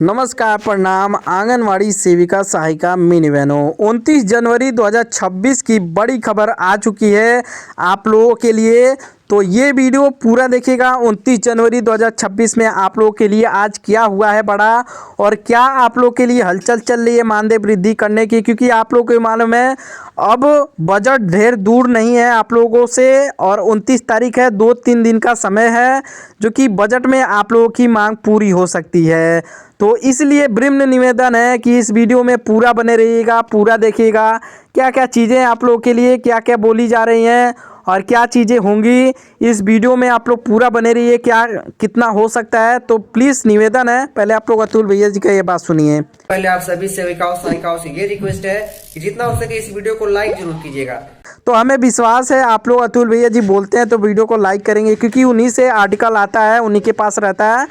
नमस्कार, प्रणाम। आंगनवाड़ी सेविका सहायिका मिनी बहनों, 29 जनवरी 2026 की बड़ी खबर आ चुकी है आप लोगों के लिए। तो ये वीडियो पूरा देखिएगा। 29 जनवरी 2026 में आप लोगों के लिए आज क्या हुआ है बड़ा, और क्या आप लोग के लिए हलचल चल रही है मानदेय वृद्धि करने की, क्योंकि आप लोगों को मालूम है अब बजट ढेर दूर नहीं है आप लोगों से, और 29 तारीख है, 2-3 दिन का समय है जो कि बजट में आप लोगों की मांग पूरी हो सकती है। तो इसलिए विनम्र निवेदन है कि इस वीडियो में पूरा बने रहिएगा, पूरा देखिएगा क्या क्या चीज़ें आप लोगों के लिए क्या क्या बोली जा रही हैं और क्या चीज़ें होंगी। इस वीडियो में आप लोग पूरा बने रहिए, क्या कितना हो सकता है। तो प्लीज़ निवेदन है, पहले आप लोग अतुल भैया जी का ये बात सुनिए। पहले आप सभी सेविकाओं सहायिकाओं से ये रिक्वेस्ट है कि जितना हो सके इस वीडियो को लाइक जरूर कीजिएगा। तो हमें विश्वास है आप लोग अतुल भैया जी बोलते हैं तो वीडियो को लाइक करेंगे, क्योंकि उन्हीं से आर्टिकल आता है, उन्हीं के पास रहता है।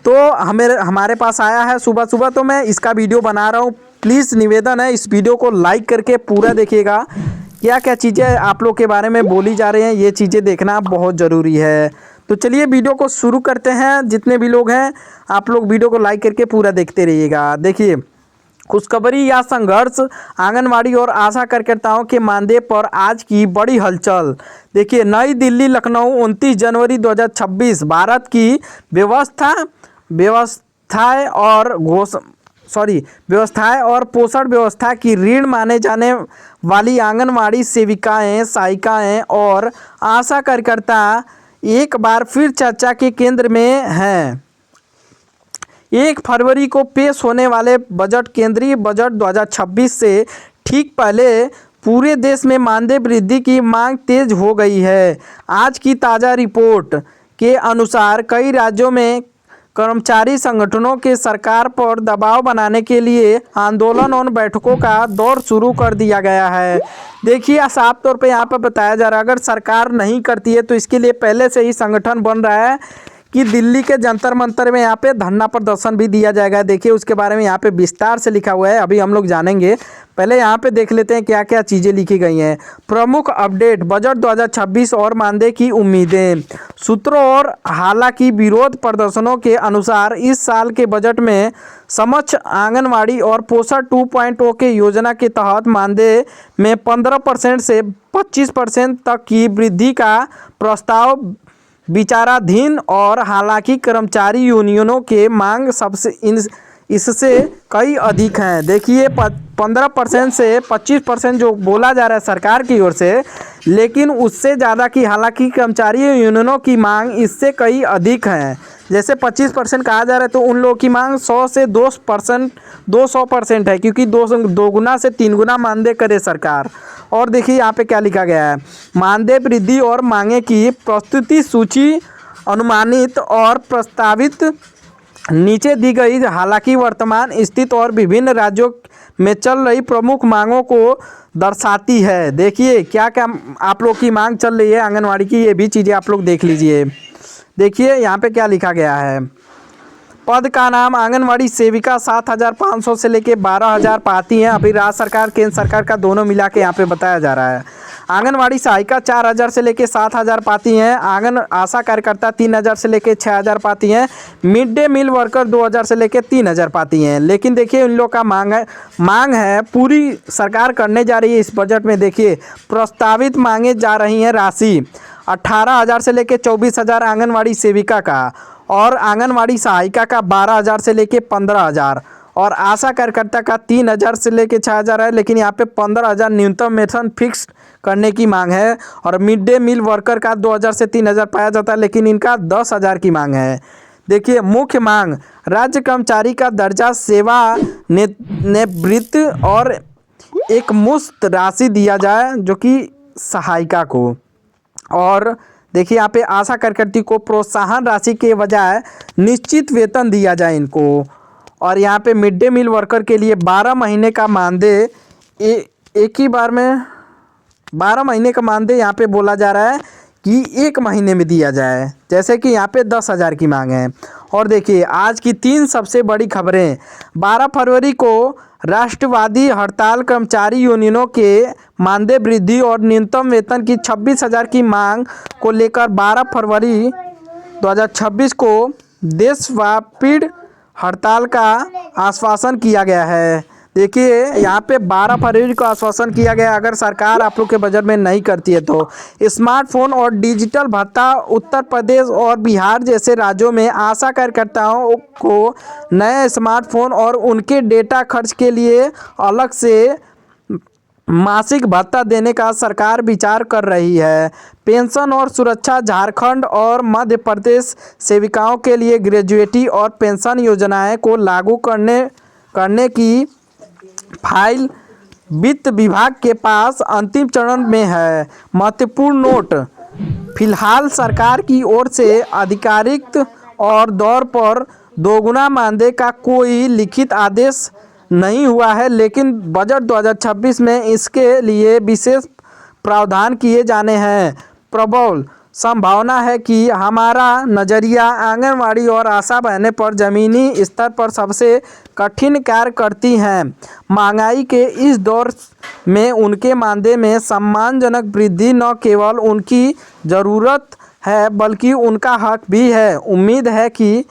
तो हमारे पास आया है सुबह सुबह, तो मैं इसका वीडियो बना रहा हूँ। प्लीज़ निवेदन है इस वीडियो को लाइक करके पूरा देखिएगा। क्या क्या चीज़ें आप लोग के बारे में बोली जा रही हैं, ये चीज़ें देखना बहुत ज़रूरी है। तो चलिए वीडियो को शुरू करते हैं। जितने भी लोग हैं आप लोग वीडियो को लाइक करके पूरा देखते रहिएगा। देखिए, खुशखबरी या संघर्ष, आंगनवाड़ी और आशा कार्यकर्ताओं के मानदेय पर आज की बड़ी हलचल। देखिए, नई दिल्ली लखनऊ 29 जनवरी 2026 भारत की व्यवस्थाएं और पोषण व्यवस्था की रीढ़ माने जाने वाली आंगनवाड़ी सेविकाएं, सहायिकाएं और आशा कार्यकर्ता एक बार फिर चर्चा के केंद्र में हैं। 1 फरवरी को पेश होने वाले बजट, केंद्रीय बजट 2026 से ठीक पहले पूरे देश में मानदेय वृद्धि की मांग तेज हो गई है। आज की ताज़ा रिपोर्ट के अनुसार कई राज्यों में कर्मचारी संगठनों के सरकार पर दबाव बनाने के लिए आंदोलन और बैठकों का दौर शुरू कर दिया गया है। देखिए, साफ तौर पे यहाँ पर बताया जा रहा है, अगर सरकार नहीं करती है तो इसके लिए पहले से ही संगठन बन रहा है कि दिल्ली के जंतर मंतर में यहाँ पे धरना प्रदर्शन भी दिया जाएगा। देखिए, उसके बारे में यहाँ पे विस्तार से लिखा हुआ है, अभी हम लोग जानेंगे। पहले यहाँ पे देख लेते हैं क्या क्या चीज़ें लिखी गई हैं। प्रमुख अपडेट, बजट 2026 और मानदेय की उम्मीदें। सूत्रों और हालांकि विरोध प्रदर्शनों के अनुसार इस साल के बजट में समक्ष आंगनवाड़ी और पोषण 2.0 के योजना के तहत मानदेय में 15% से 25% तक की वृद्धि का प्रस्ताव विचाराधीन, और हालांकि कर्मचारी यूनियनों के मांग इससे कई अधिक हैं। देखिए, 15% से 25% जो बोला जा रहा है सरकार की ओर से, लेकिन उससे ज़्यादा की हालांकि कर्मचारी यूनियनों की मांग इससे कई अधिक हैं। जैसे 25% कहा जा रहा है तो उन लोगों की मांग 100 से 200% है, क्योंकि 2 गुना से 3 गुना मानदेय करे सरकार। और देखिए यहाँ पे क्या लिखा गया है, मानदेय वृद्धि और मांगे की प्रस्तुति सूची अनुमानित और प्रस्तावित नीचे दी गई। हालांकि वर्तमान स्थिति और विभिन्न राज्यों में चल रही प्रमुख मांगों को दर्शाती है। देखिए क्या क्या आप लोग की मांग चल रही है आंगनवाड़ी की, ये भी चीज़ें आप लोग देख लीजिए। देखिए यहाँ पे क्या लिखा गया है। पद का नाम आंगनवाड़ी सेविका 7,500 से लेके 12,000 पाती हैं। अभी राज्य सरकार केंद्र सरकार का दोनों मिला के यहाँ पे बताया जा रहा है। आंगनवाड़ी सहायिका 4,000 से लेके 7,000 पाती हैं। आशा कार्यकर्ता 3,000 से लेके 6,000 पाती हैं। मिड डे मील वर्कर 2,000 से लेके 3,000 पाती हैं। लेकिन देखिए इन लोग का मांग है पूरी सरकार करने जा रही है इस बजट में। देखिए प्रस्तावित मांगे जा रही हैं राशि 18,000 से लेके 24,000 आंगनवाड़ी सेविका का, और आंगनवाड़ी सहायिका का 12,000 से लेके 15,000, और आशा कार्यकर्ता का 3,000 से लेके 6,000 है। लेकिन यहाँ पे 15,000 न्यूनतम वेतन फिक्स करने की मांग है। और मिड डे मील वर्कर का 2,000 से 3,000 पाया जाता है, लेकिन इनका 10,000 की मांग है। देखिए मुख्य मांग, राज्य कर्मचारी का दर्जा, सेवा निवृत्त और एक मुश्त राशि दिया जाए जो कि सहायिका को। और देखिए यहाँ पे आशा कार्यकर्ती को प्रोत्साहन राशि के बजाय निश्चित वेतन दिया जाए इनको। और यहाँ पे मिड डे मील वर्कर के लिए 12 महीने का मानदेय, एक ही बार में 12 महीने का मानदेय यहाँ पे बोला जा रहा है कि 1 महीने में दिया जाए, जैसे कि यहाँ पे 10,000 की मांग है। और देखिए आज की 3 सबसे बड़ी खबरें। 12 फरवरी को राष्ट्रवादी हड़ताल, कर्मचारी यूनियनों के मानदेय वृद्धि और न्यूनतम वेतन की 26,000 की मांग को लेकर 12 फरवरी 2026 को देशव्यापी हड़ताल का आश्वासन किया गया है। देखिए यहाँ पे 12 फरवरी को आश्वासन किया गया, अगर सरकार आप लोग के बजट में नहीं करती है तो। स्मार्टफोन और डिजिटल भत्ता, उत्तर प्रदेश और बिहार जैसे राज्यों में आशा कार्यकर्ताओं को नए स्मार्टफोन और उनके डेटा खर्च के लिए अलग से मासिक भत्ता देने का सरकार विचार कर रही है। पेंशन और सुरक्षा, झारखंड और मध्य प्रदेश सेविकाओं के लिए ग्रेजुएटी और पेंशन योजनाएं को लागू करने की फाइल वित्त विभाग के पास अंतिम चरण में है। महत्वपूर्ण नोट, फिलहाल सरकार की ओर से आधिकारिक और दौर पर दोगुना मानदेय का कोई लिखित आदेश नहीं हुआ है, लेकिन बजट 2026 में इसके लिए विशेष प्रावधान किए जाने हैं। प्रबल संभावना है कि हमारा नज़रिया आंगनवाड़ी और आशा बहनें पर ज़मीनी स्तर पर सबसे कठिन कार्य करती हैं। महंगाई के इस दौर में उनके मानदेय में सम्मानजनक वृद्धि न केवल उनकी ज़रूरत है बल्कि उनका हक भी है। उम्मीद है कि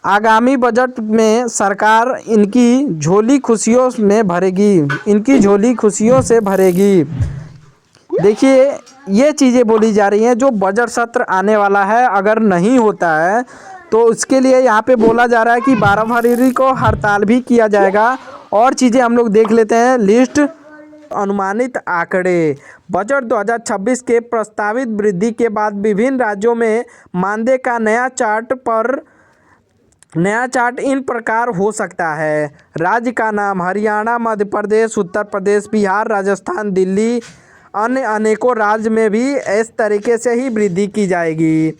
आगामी बजट में सरकार इनकी झोली खुशियों से भरेगी। देखिए ये चीज़ें बोली जा रही हैं, जो बजट सत्र आने वाला है अगर नहीं होता है तो उसके लिए यहाँ पे बोला जा रहा है कि 12 फरवरी को हड़ताल भी किया जाएगा। और चीज़ें हम लोग देख लेते हैं लिस्ट। अनुमानित आंकड़े, बजट 2026 के प्रस्तावित वृद्धि के बाद विभिन्न राज्यों में मानदेय का नया चार्ट इन प्रकार हो सकता है। राज्य का नाम हरियाणा, मध्य प्रदेश, उत्तर प्रदेश, बिहार, राजस्थान, दिल्ली, अन्य अनेकों राज्य में भी इस तरीके से ही वृद्धि की जाएगी।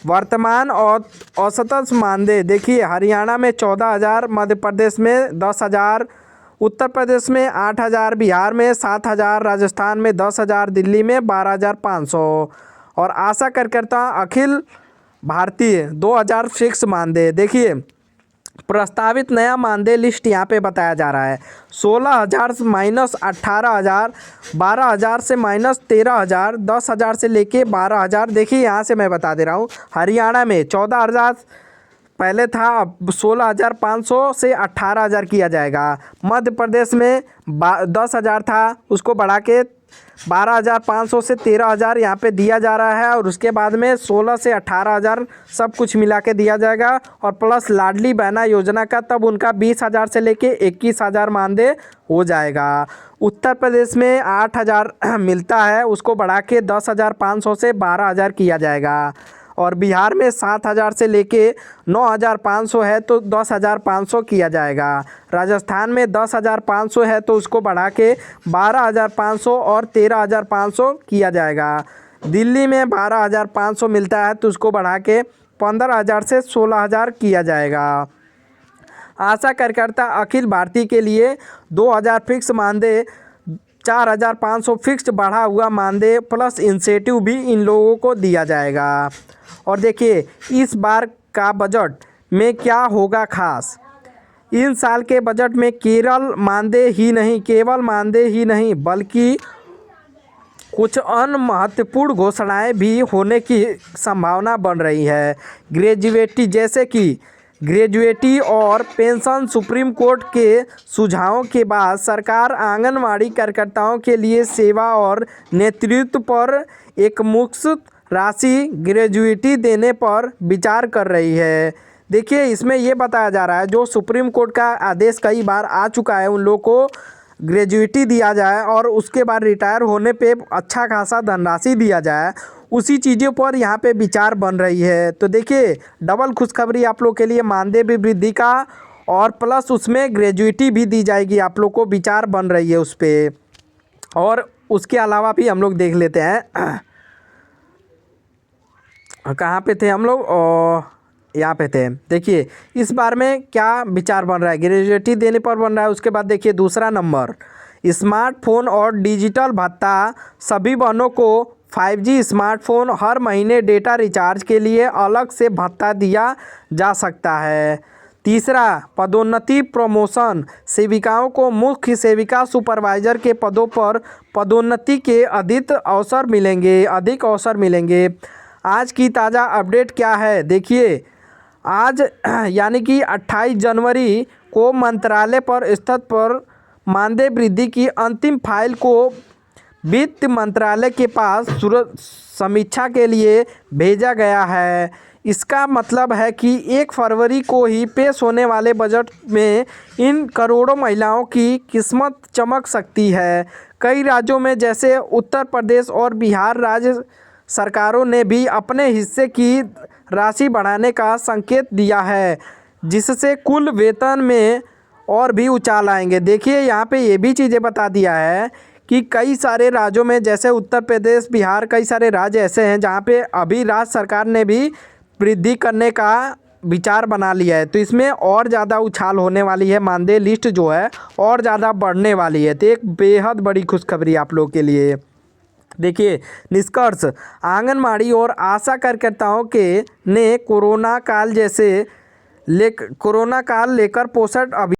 वर्तमान और औसतन मानदेय, देखिए हरियाणा में 14,000, मध्य प्रदेश में 10,000, उत्तर प्रदेश में 8,000, बिहार में 7,000, राजस्थान में 10,000, दिल्ली में 12,500 और आशा कार्यकर्ता अखिल भारतीय 2,000 फिक्स मानदेय। देखिए प्रस्तावित नया मानदेय लिस्ट यहाँ पे बताया जा रहा है। 16,000 से माइनस 18,000, 12,000 से माइनस 13,000, 10,000 से लेके 12,000। देखिए यहाँ से मैं बता दे रहा हूँ, हरियाणा में 14,000 पहले था, अब 16,500 से 18,000 किया जाएगा। मध्य प्रदेश में 10,000 था, उसको बढ़ा के 12,500 से 13,000 यहाँ पे दिया जा रहा है। और उसके बाद में 16 से 18,000 सब कुछ मिला के दिया जाएगा। और प्लस लाडली बहना योजना का तब उनका 20,000 से लेके 21,000 मानदेय हो जाएगा। उत्तर प्रदेश में 8,000 मिलता है, उसको बढ़ा के 10,500 से 12,000 किया जाएगा। और बिहार में 7,000 से लेके 9,500 है तो 10,500 किया जाएगा। राजस्थान में 10,500 है तो उसको बढ़ा के 12,500 और 13,500 किया जाएगा। दिल्ली में 12,500 मिलता है तो उसको बढ़ा के 15,000 से 16,000 किया जाएगा। आशा कार्यकर्ता अखिल भारतीय के लिए 2,000 फिक्स मानदेय, 4,500 फिक्स बढ़ा हुआ मानदेय प्लस इंसेंटिव भी इन लोगों को दिया जाएगा। और देखिए इस बार का बजट में क्या होगा खास। इन साल के बजट में केवल मानदेय ही नहीं बल्कि कुछ अन्य महत्वपूर्ण घोषणाएं भी होने की संभावना बन रही है। ग्रेजुएटी और पेंशन, सुप्रीम कोर्ट के सुझावों के बाद सरकार आंगनवाड़ी कार्यकर्ताओं के लिए सेवा और नेतृत्व पर एक मुश्त राशि ग्रेजुएटी देने पर विचार कर रही है। देखिए इसमें ये बताया जा रहा है, जो सुप्रीम कोर्ट का आदेश कई बार आ चुका है, उन लोगों को ग्रेजुएटी दिया जाए और उसके बाद रिटायर होने पे अच्छा खासा धनराशि दिया जाए, उसी चीज़ों पर यहाँ पे विचार बन रही है। तो देखिए डबल खुशखबरी आप लोग के लिए, मानदेय भी वृद्धि का और प्लस उसमें ग्रेजुएटी भी दी जाएगी, आप लोग को विचार बन रही है उस पर। और उसके अलावा भी हम लोग देख लेते हैं कहाँ पे थे हम लोग, यहाँ पे थे। देखिए इस बार में क्या विचार बन रहा है, ग्रेजुएटी देने पर बन रहा है। उसके बाद देखिए दूसरा नंबर, स्मार्टफोन और डिजिटल भत्ता, सभी बहनों को 5G स्मार्टफोन, हर महीने डेटा रिचार्ज के लिए अलग से भत्ता दिया जा सकता है। तीसरा पदोन्नति प्रमोशन, सेविकाओं को मुख्य सेविका सुपरवाइजर के पदों पर पदोन्नति के अधिक अवसर मिलेंगे। आज की ताज़ा अपडेट क्या है, देखिए आज यानी कि 28 जनवरी को मंत्रालय पर स्तर पर मानदेय वृद्धि की अंतिम फाइल को वित्त मंत्रालय के पास समीक्षा के लिए भेजा गया है। इसका मतलब है कि 1 फरवरी को ही पेश होने वाले बजट में इन करोड़ों महिलाओं की किस्मत चमक सकती है। कई राज्यों में जैसे उत्तर प्रदेश और बिहार राज्य सरकारों ने भी अपने हिस्से की राशि बढ़ाने का संकेत दिया है, जिससे कुल वेतन में और भी उछाल आएंगे। देखिए यहाँ पे ये भी चीज़ें बता दिया है कि कई सारे राज्यों में जैसे उत्तर प्रदेश, बिहार, कई सारे राज्य ऐसे हैं जहाँ पे अभी राज्य सरकार ने भी वृद्धि करने का विचार बना लिया है। तो इसमें और ज़्यादा उछाल होने वाली है, मानदेय लिस्ट जो है और ज़्यादा बढ़ने वाली है। तो एक बेहद बड़ी खुशखबरी आप लोगों के लिए। देखिए निष्कर्ष, आंगनबाड़ी और आशा कार्यकर्ताओं के ने कोरोना काल लेकर पोषण अभियान